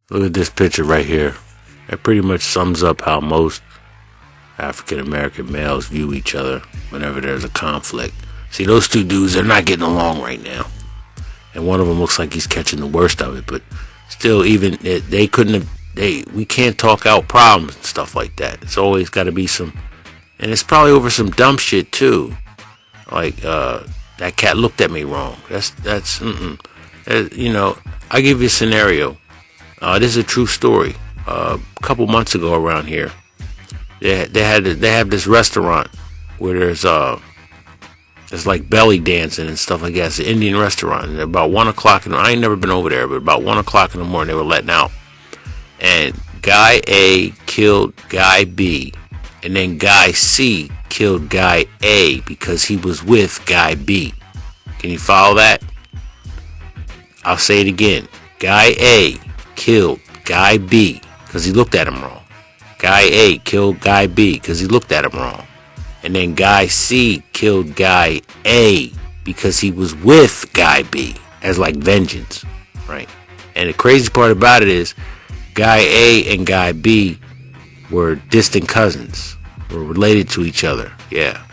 Look at this picture right here. It pretty much sums up how most African American males view each other whenever there's a conflict. See, those two dudes, they're not getting along right now. And one of them looks like he's catching the worst of it. But still, even they couldn't have, we can't talk out problems and stuff like that. It's always got to be some, and it's probably over some dumb shit too. Like, that cat looked at me wrong. You know, I give you a scenario. This is a true story. A couple months ago around here, they have this restaurant where there's like belly dancing and stuff like that. It's an Indian restaurant. And about 1 o'clock, I ain't never been over there, but about 1 o'clock in the morning, they were letting out. And guy A killed guy B, and then guy C killed guy A because he was with guy B. Can you follow that? I'll say it again. Guy A killed guy B because he looked at him wrong. Guy A killed guy B because he looked at him wrong. And then guy C killed guy A because he was with guy B, as like vengeance, right? And the crazy part about it is guy A and guy B were distant cousins, were related to each other, yeah.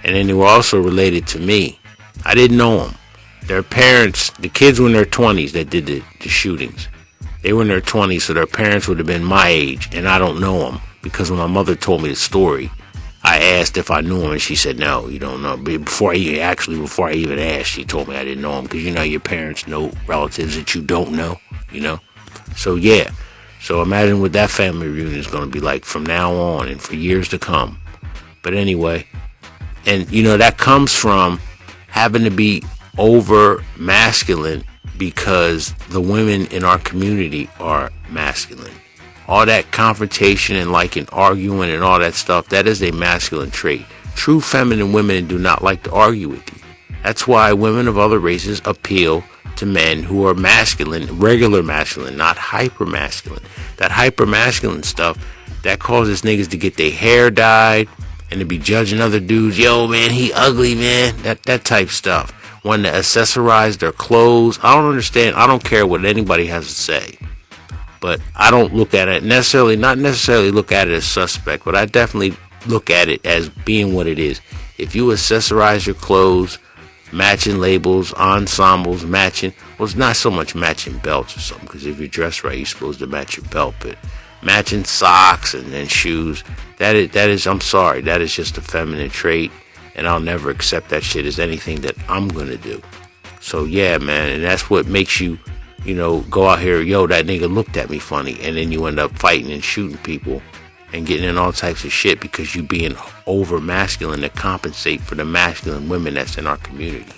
And then they were also related to me. I didn't know them. Their parents, the kids were in their 20s that did the shootings. They were in their 20s, so their parents would have been my age, and I don't know them because when my mother told me the story, I asked if I knew him, and she said, no, you don't know. Before I even asked, she told me I didn't know him because, you know, your parents know relatives that you don't know, you know? So, yeah. So imagine what that family reunion is going to be like from now on and for years to come. But anyway, and, you know, that comes from having to be over masculine because the women in our community are masculine. All that confrontation and arguing and all that stuff, that is a masculine trait. True feminine women do not like to argue with you. That's why women of other races appeal to men who are masculine, regular masculine, not hyper masculine. That hyper masculine stuff, that causes niggas to get their hair dyed and to be judging other dudes. Yo, man, he ugly, man. That type stuff. When to accessorize their clothes. I don't understand. I don't care what anybody has to say. But I don't look at it not necessarily look at it as suspect, but I definitely look at it as being what it is. If you accessorize your clothes, matching labels, ensembles, matching, well, it's not so much matching belts or something, because if you're dressed right, you're supposed to match your belt, but matching socks and then shoes, that is, I'm sorry, that is just a feminine trait, and I'll never accept that shit as anything that I'm gonna do. So yeah, man, and that's what makes you, you know, go out here, yo, that nigga looked at me funny, and then you end up fighting and shooting people and getting in all types of shit because you being over masculine to compensate for the masculine women that's in our community.